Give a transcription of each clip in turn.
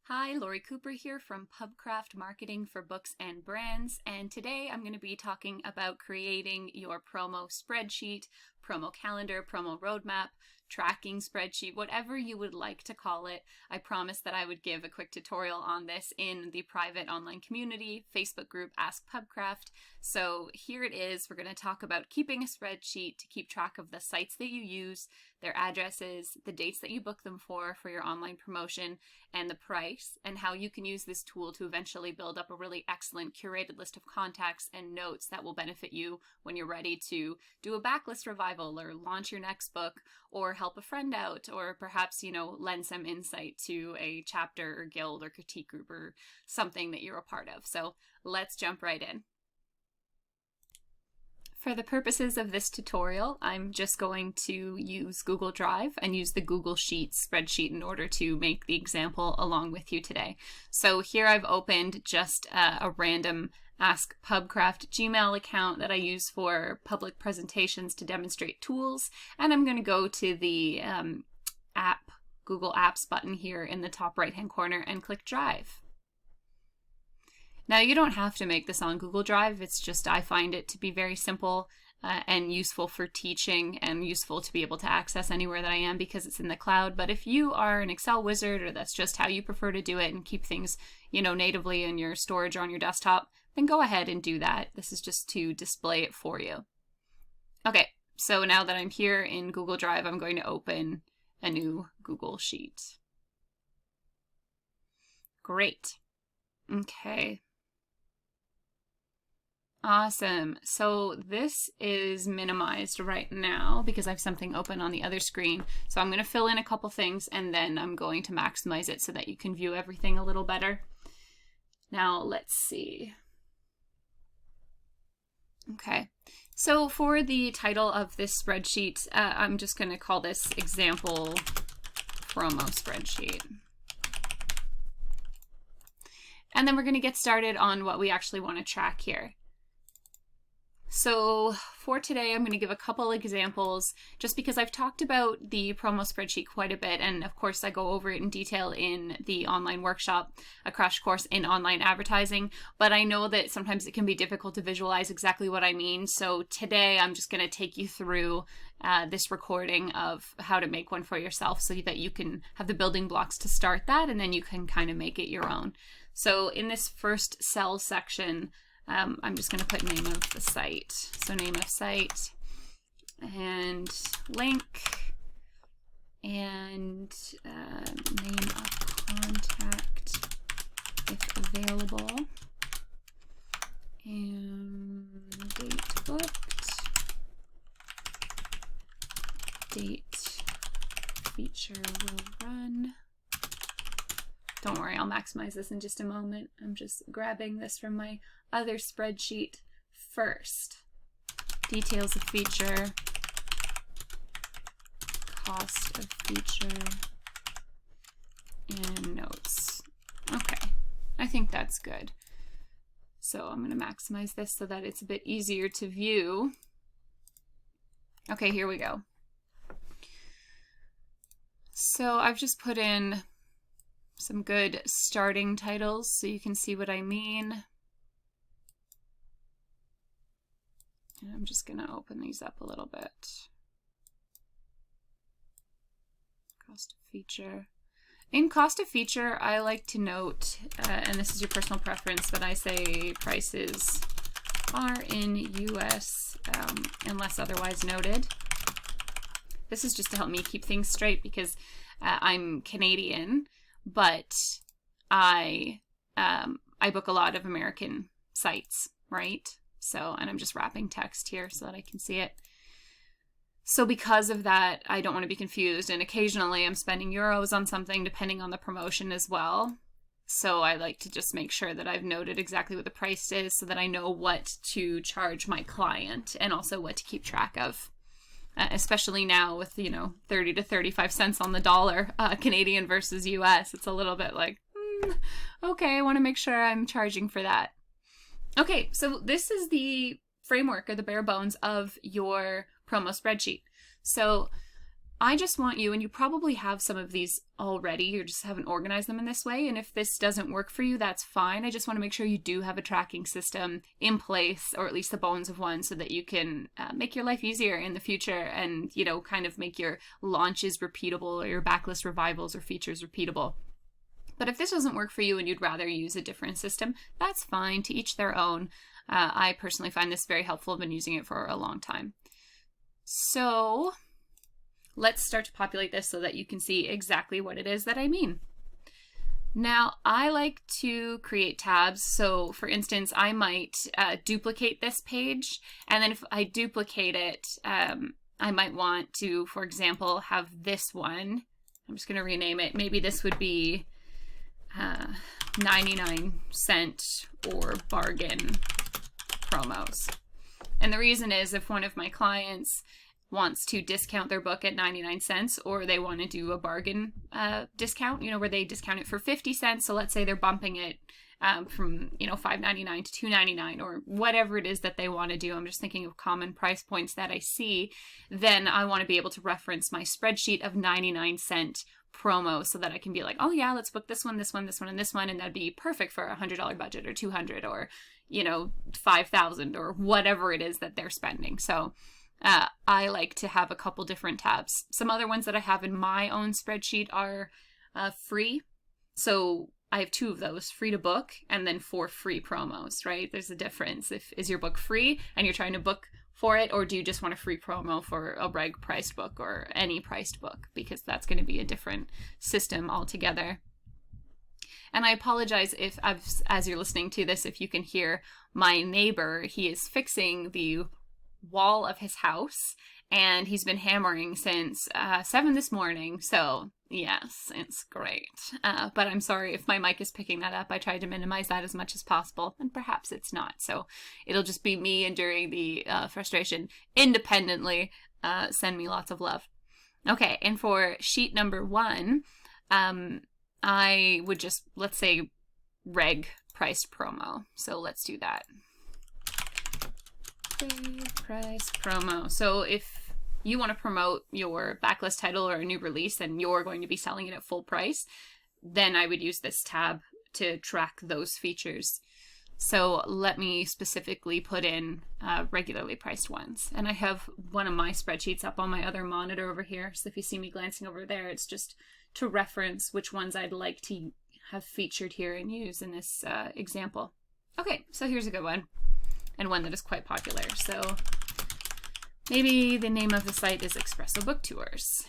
Hi, Lori Cooper here from Pubcraft Marketing for Books and Brands, and today I'm going to be talking about creating your promo spreadsheet, promo calendar, promo roadmap, tracking spreadsheet, whatever you would like to call it. I promised that I would give a quick tutorial on this in the private online community Facebook group Ask Pubcraft. So here it is. We're going to talk about keeping a spreadsheet to keep track of the sites that you use, their addresses, the dates that you book them for your online promotion, and the price, and how you can use this tool to eventually build up a really excellent curated list of contacts and notes that will benefit you when you're ready to do a backlist revival or launch your next book or help a friend out, or perhaps, lend some insight to a chapter or guild or critique group or something that you're a part of. So let's jump right in. For the purposes of this tutorial, I'm just going to use Google Drive and use the Google Sheets spreadsheet in order to make the example along with you today. So here I've opened just a random Ask Pubcraft Gmail account that I use for public presentations to demonstrate tools, and I'm going to go to the Google Apps button here in the top right hand corner and click Drive. Now, you don't have to make this on Google Drive. It's just I find it to be very simple and useful for teaching and useful to be able to access anywhere that I am because it's in the cloud. But if you are an Excel wizard or that's just how you prefer to do it and keep things, natively in your storage or on your desktop, then go ahead and do that. This is just to display it for you. Okay, so now that I'm here in Google Drive, I'm going to open a new Google Sheet. Great. Okay. Awesome. So this is minimized right now because I have something open on the other screen. So I'm going to fill in a couple things and then I'm going to maximize it so that you can view everything a little better. Now let's see. Okay. So for the title of this spreadsheet, I'm just going to call this example promo spreadsheet. And then we're going to get started on what we actually want to track here. So for today, I'm going to give a couple examples just because I've talked about the promo spreadsheet quite a bit. And of course, I go over it in detail in the online workshop, a crash course in online advertising. But I know that sometimes it can be difficult to visualize exactly what I mean. So today, I'm just going to take you through this recording of how to make one for yourself so that you can have the building blocks to start that. And then you can kind of make it your own. So in this first cell section, I'm just going to put name of the site. So name of site and link and name of contact if available and date booked, date feature will run. Don't worry, I'll maximize this in just a moment. I'm just grabbing this from my other spreadsheet first. Details of feature, cost of feature, and notes. Okay, I think that's good. So I'm going to maximize this so that it's a bit easier to view. Okay, here we go. So I've just put in some good starting titles so you can see what I mean. And I'm just going to open these up a little bit. Cost of feature. In cost of feature, I like to note, and this is your personal preference, but I say prices are in US unless otherwise noted. This is just to help me keep things straight because I'm Canadian. But I book a lot of American sites, right? So, and I'm just wrapping text here so that I can see it. So because of that, I don't want to be confused. And occasionally I'm spending euros on something depending on the promotion as well. So I like to just make sure that I've noted exactly what the price is so that I know what to charge my client and also what to keep track of. Especially now with, 30 to 35 cents on the dollar, Canadian versus US, it's a little bit like, okay, I want to make sure I'm charging for that. Okay, so this is the framework or the bare bones of your promo spreadsheet. So I just want you, and you probably have some of these already, you just haven't organized them in this way, and if this doesn't work for you, that's fine. I just want to make sure you do have a tracking system in place, or at least the bones of one, so that you can make your life easier in the future and, you know, kind of make your launches repeatable or your backlist revivals or features repeatable. But if this doesn't work for you and you'd rather use a different system, that's fine, to each their own. I personally find this very helpful. I've been using it for a long time. So let's start to populate this so that you can see exactly what it is that I mean. Now, I like to create tabs. So for instance, I might duplicate this page, and then if I duplicate it, I might want to, for example, have this one. I'm just going to rename it. Maybe this would be 99-cent or bargain promos. And the reason is, if one of my clients wants to discount their book at 99 cents, or they want to do a bargain discount, you know, where they discount it for 50 cents. So let's say they're bumping it from, you know, $5.99 to $2.99, or whatever it is that they want to do. I'm just thinking of common price points that I see. Then I want to be able to reference my spreadsheet of 99-cent promo so that I can be like, oh yeah, let's book this one, this one, this one, and this one, and that'd be perfect for a $100 budget, or 200, or, you know, 5,000, or whatever it is that they're spending. So I like to have a couple different tabs. Some other ones that I have in my own spreadsheet are free. So I have 2 of those, free to book, and then 4 free promos, right? There's a difference. Is your book free and you're trying to book for it, or do you just want a free promo for a Reg priced book or any priced book? Because that's going to be a different system altogether. And I apologize if, as you're listening to this, if you can hear my neighbor. He is fixing the wall of his house, and he's been hammering since 7 this morning. So yes, it's great. But I'm sorry if my mic is picking that up. I tried to minimize that as much as possible, and perhaps it's not. So it'll just be me enduring the frustration independently. Send me lots of love. Okay, and for sheet number 1, I would just, let's say, Reg Priced Promo. So let's do that. Reg Priced Promo. So if you want to promote your backlist title or a new release and you're going to be selling it at full price, then I would use this tab to track those features. So let me specifically put in regularly priced ones. And I have one of my spreadsheets up on my other monitor over here. So if you see me glancing over there, it's just to reference which ones I'd like to have featured here and use in this example. Okay, so here's a good one, and one that is quite popular. So maybe the name of the site is Espresso Book Tours,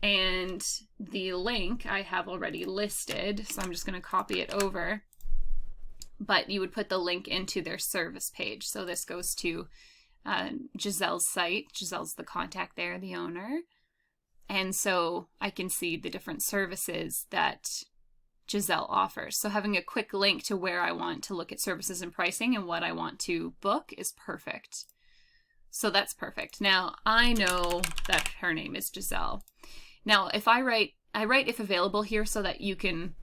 and the link I have already listed, so I'm just going to copy it over. But you would put the link into their service page. So this goes to Giselle's site. Giselle's the contact there, the owner. And so I can see the different services that Giselle offers. So having a quick link to where I want to look at services and pricing and what I want to book is perfect. So that's perfect. Now I know that her name is Giselle. Now if I write if available here so that you can,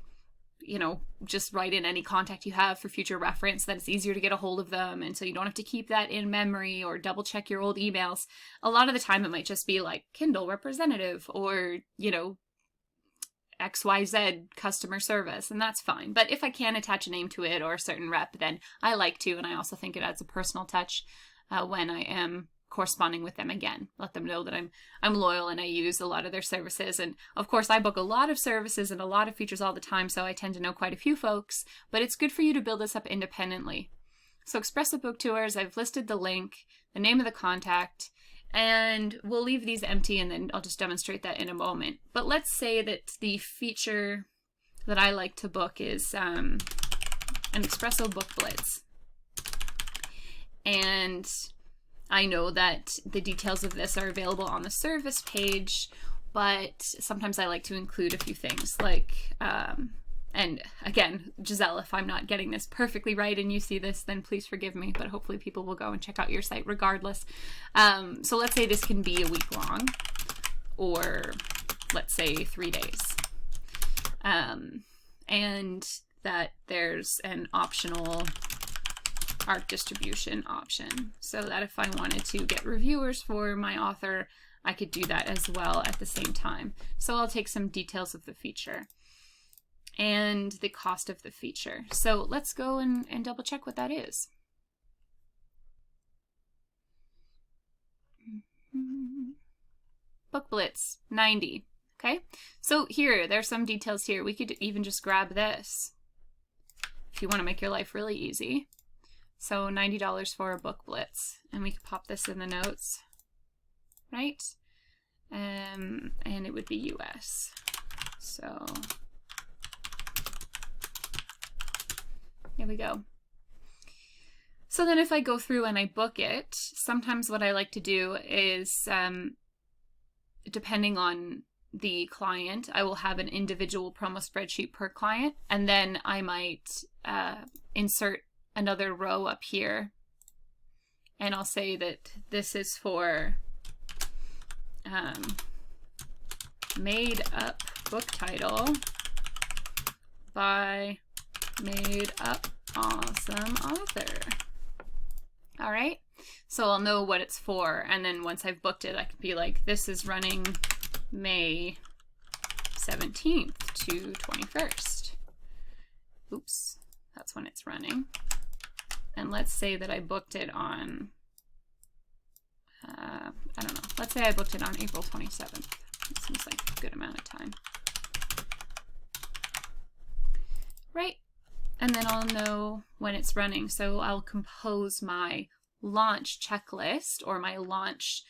you know, just write in any contact you have for future reference, that it's easier to get a hold of them, and so you don't have to keep that in memory or double check your old emails. A lot of the time it might just be like Kindle representative, or, you know, XYZ customer service, and that's fine. But if I can attach a name to it or a certain rep, then I like to, and I also think it adds a personal touch when I am corresponding with them again. Let them know that I'm loyal and I use a lot of their services. And of course I book a lot of services and a lot of features all the time, so I tend to know quite a few folks, but it's good for you to build this up independently. So Espresso Book Tours, I've listed the link, the name of the contact, and we'll leave these empty and then I'll just demonstrate that in a moment. But let's say that the feature that I like to book is an Espresso Book Blitz. And I know that the details of this are available on the service page, but sometimes I like to include a few things like, and again, Giselle, if I'm not getting this perfectly right and you see this, then please forgive me, but hopefully people will go and check out your site regardless. So let's say this can be a week long, or let's say 3 days. And that there's an optional ARC distribution option, so that if I wanted to get reviewers for my author, I could do that as well at the same time. So I'll take some details of the feature and the cost of the feature. So let's go and double check what that is. Book Blitz, 90. Okay, so here, there's some details here. We could even just grab this if you want to make your life really easy. So $90 for a Book Blitz, and we could pop this in the notes, right? And it would be US. So here we go. So then if I go through and I book it, sometimes what I like to do is, depending on the client, I will have an individual promo spreadsheet per client, and then I might insert another row up here, and I'll say that this is for made up book title by made up awesome author. All right, so I'll know what it's for, and then once I've booked it, I can be like, this is running May 17th to 21st. Oops, that's when it's running. And let's say that I booked it on, I don't know, let's say I booked it on April 27th. It seems like a good amount of time. Right, and then I'll know when it's running. So I'll compose my launch checklist or my launch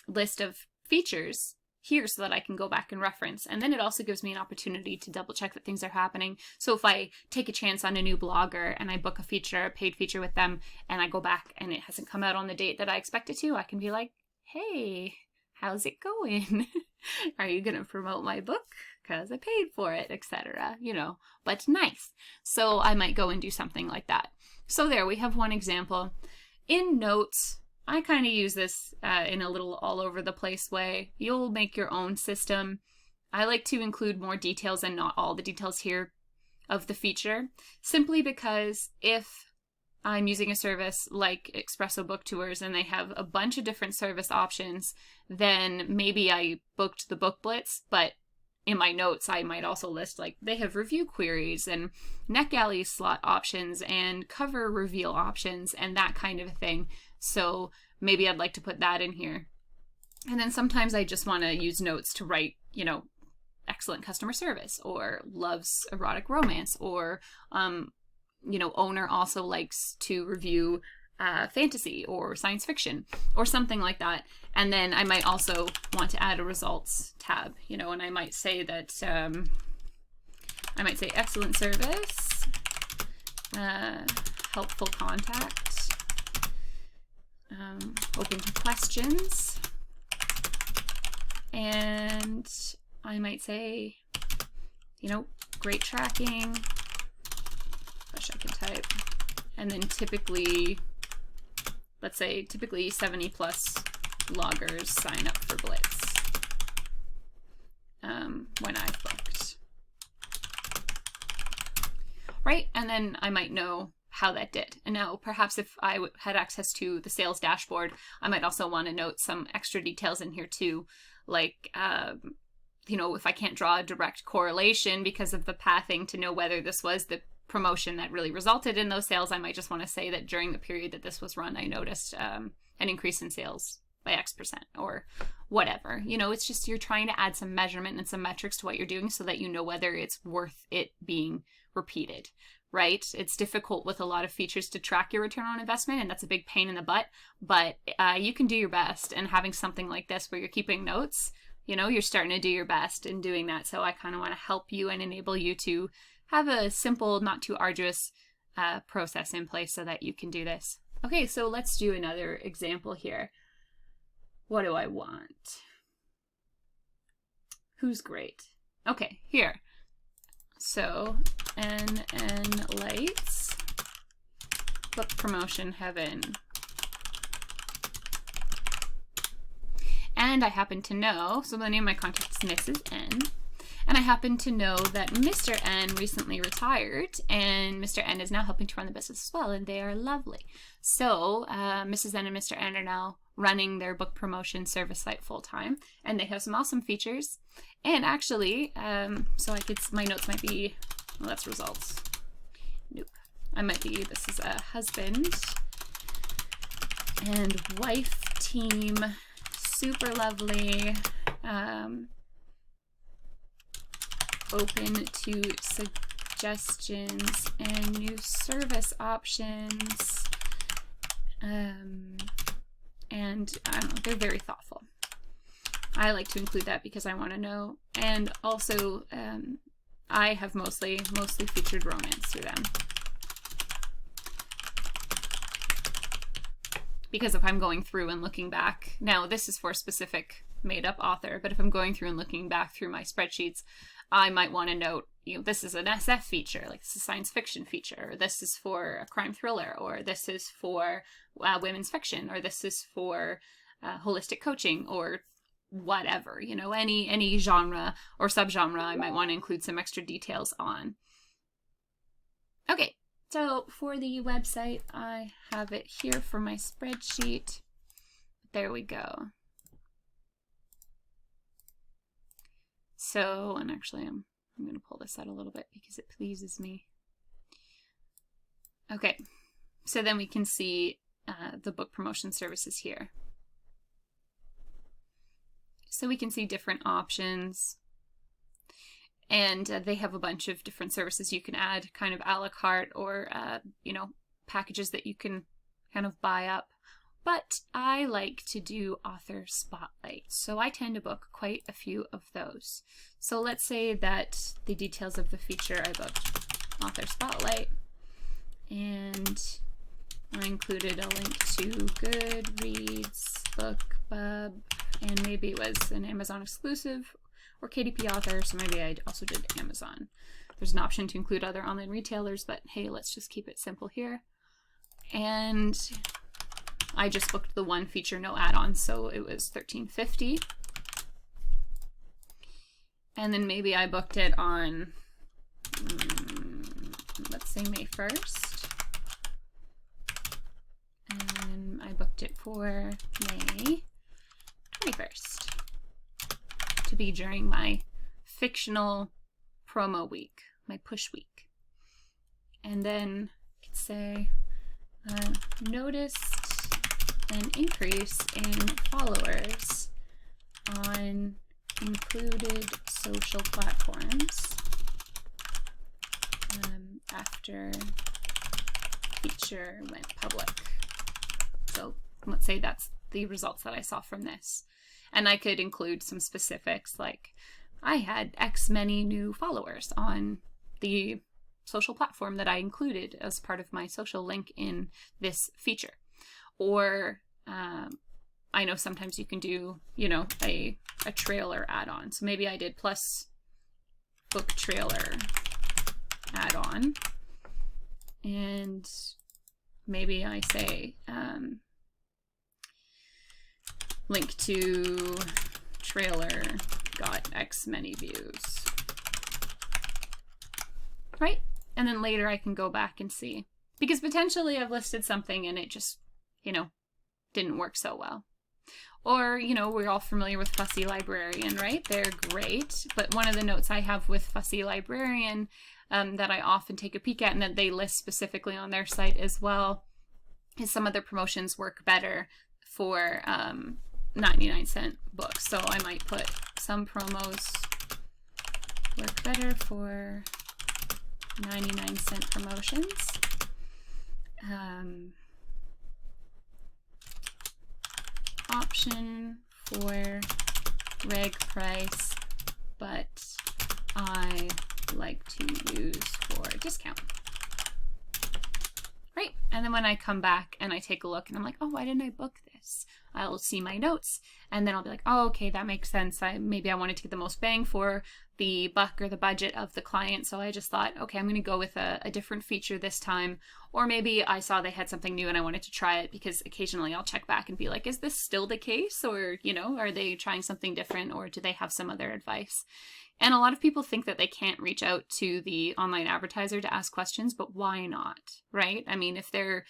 list of features here so that I can go back and reference. And then it also gives me an opportunity to double check that things are happening. So if I take a chance on a new blogger and I book a feature, a paid feature with them, and I go back and it hasn't come out on the date that I expect it to, I can be like, hey, how's it going? Are you going to promote my book? Because I paid for it, etc. You know, but nice. So I might go and do something like that. So there, we have one example. In notes, I kind of use this in a little all over the place way. You'll make your own system. I like to include more details and not all the details here of the feature, simply because if I'm using a service like Espresso Book Tours and they have a bunch of different service options, then maybe I booked the Book Blitz, but in my notes, I might also list, like, they have review queries and NetGalley slot options and cover reveal options and that kind of thing. So maybe I'd like to put that in here. And then sometimes I just want to use notes to write, you know, excellent customer service or loves erotic romance or, you know, owner also likes to review fantasy or science fiction or something like that. And then I might also want to add a results tab, you know, and I might say that, I might say excellent service, helpful contact, open to questions, and I might say, you know, great tracking, wish I could type, and then typically, let's say typically 70 plus loggers sign up for Blitz when I've booked. Right, and then I might know how that did. And now perhaps if I had access to the sales dashboard, I might also want to note some extra details in here too, like, you know, if I can't draw a direct correlation because of the pathing to know whether this was the promotion that really resulted in those sales, I might just want to say that during the period that this was run, I noticed an increase in sales by X% or whatever. You know, it's just you're trying to add some measurement and some metrics to what you're doing so that you know whether it's worth it being repeated, right? It's difficult with a lot of features to track your return on investment, and that's a big pain in the butt, but you can do your best. And having something like this where you're keeping notes, you know, you're starting to do your best in doing that. So I kind of want to help you and enable you to have a simple, not too arduous process in place so that you can do this. Okay, so let's do another example here. What do I want? Who's great? Okay, here. So, NN Lights, book promotion heaven. And I happen to know, so the name of my contact is Mrs. N. And I happen to know that Mr. N recently retired, and Mr. N is now helping to run the business as well, and they are lovely. So Mrs. N and Mr. N are now running their book promotion service site full time, and they have some awesome features. And actually, my notes might be, well, that's results. Nope. This is a husband and wife team, super lovely, open to suggestions and new service options. And I don't know, they're very thoughtful. I like to include that because I want to know. And also, I have mostly featured romance through them. Because if I'm going through and looking back, now this is for a specific made-up author, but if I'm going through and looking back through my spreadsheets, I might want to note, this is an SF feature, like this is a science fiction feature, or this is for a crime thriller, or this is for women's fiction, or this is for holistic coaching, or whatever, any genre or subgenre I might want to include some extra details on. Okay, so for the website, I have it here for my spreadsheet. There we go. So, and actually I'm going to pull this out a little bit because it pleases me. Okay, so then we can see the book promotion services here. So we can see different options, and they have a bunch of different services you can add, kind of a la carte, or packages that you can kind of buy up. But I like to do author spotlight, so I tend to book quite a few of those. So let's say that the details of the feature, I booked author spotlight, and I included a link to Goodreads, BookBub, and maybe it was an Amazon exclusive or KDP author, so maybe I also did Amazon. There's an option to include other online retailers, but hey, let's just keep it simple here. And I just booked the one feature, no add-ons, so it was $13.50. And then maybe I booked it on, let's say May 1st. And I booked it for May 21st to be during my fictional promo week, my push week. And then I could say, noticed an increase in followers on included social platforms after feature went public. So let's say that's the results that I saw from this. And I could include some specifics, like I had X many new followers on the social platform that I included as part of my social link in this feature. Or I know sometimes you can do, a trailer add-on. So maybe I did plus book trailer add-on. And maybe I say link to trailer got X many views. Right? And then later I can go back and see. Because potentially I've listed something and it just, didn't work so well. Or, we're all familiar with Busty Librarian, right? They're great. But one of the notes I have with Busty Librarian that I often take a peek at and that they list specifically on their site as well is some of their promotions work better for 99-cent books. So I might put some promos work better for 99-cent promotions. Option for Reg Price, but I like to use for discount. Right, and then when I come back and I take a look and I'm like, oh, why didn't I book this? I'll see my notes and then I'll be like, oh, okay, that makes sense. Maybe I wanted to get the most bang for the buck or the budget of the client. So I just thought, okay, I'm going to go with a different feature this time. Or maybe I saw they had something new and I wanted to try it, because occasionally I'll check back and be like, is this still the case? Or, are they trying something different, or do they have some other advice? And a lot of people think that they can't reach out to the online advertiser to ask questions, but why not, right? I mean, if they're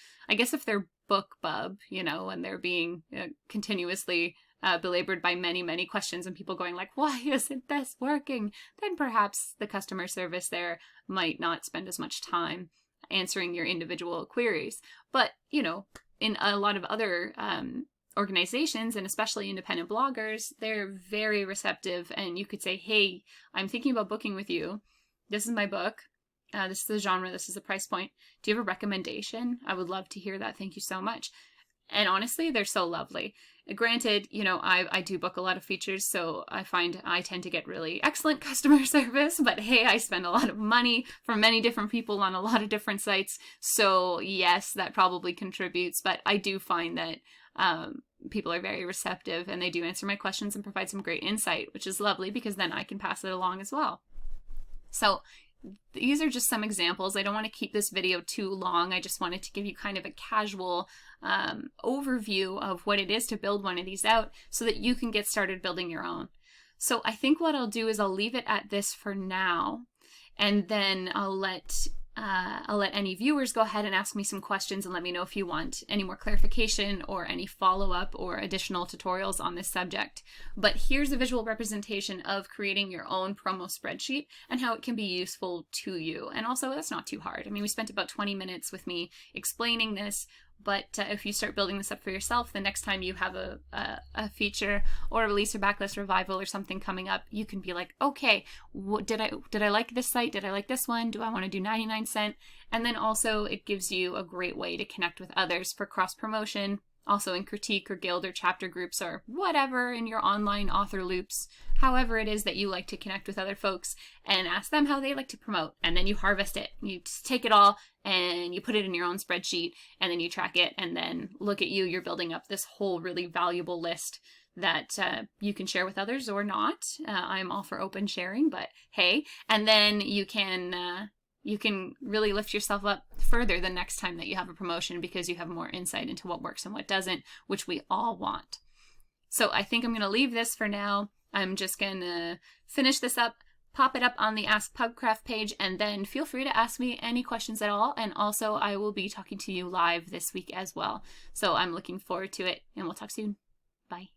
BookBub, you know, and they're being continuously belabored by many, many questions and people going like, why isn't this working? Then perhaps the customer service there might not spend as much time answering your individual queries. But, you know, in a lot of other organizations, and especially independent bloggers, they're very receptive, and you could say, hey, I'm thinking about booking with you. This is my book. This is the genre. This is the price point. Do you have a recommendation? I would love to hear that. Thank you so much. And honestly, they're so lovely. Granted, you know, I do book a lot of features, so I find I tend to get really excellent customer service, but hey, I spend a lot of money from many different people on a lot of different sites. So yes, that probably contributes, but I do find that people are very receptive, and they do answer my questions and provide some great insight, which is lovely because then I can pass it along as well. So these are just some examples. I don't want to keep this video too long. I just wanted to give you kind of a casual overview of what it is to build one of these out so that you can get started building your own. So I think what I'll do is I'll leave it at this for now, and then I'll let any viewers go ahead and ask me some questions and let me know if you want any more clarification or any follow-up or additional tutorials on this subject. But here's a visual representation of creating your own promo spreadsheet and how it can be useful to you. And also, that's not too hard. I mean, we spent about 20 minutes with me explaining this, but if you start building this up for yourself, the next time you have a feature or a release or backlist revival or something coming up, you can be like, okay, did I like this site? Did I like this one? Do I want to do 99¢? And then also it gives you a great way to connect with others for cross promotion, also in critique or guild or chapter groups or whatever in your online author loops, however it is that you like to connect with other folks, and ask them how they like to promote. And then you harvest it. You just take it all and you put it in your own spreadsheet, and then you track it, and then look at you, you're building up this whole really valuable list that you can share with others or not. I'm all for open sharing, but hey, and then you can really lift yourself up further the next time that you have a promotion because you have more insight into what works and what doesn't, which we all want. So I think I'm going to leave this for now. I'm just going to finish this up, pop it up on the Ask Pubcraft page, and then feel free to ask me any questions at all. And also, I will be talking to you live this week as well. So I'm looking forward to it, and we'll talk soon. Bye.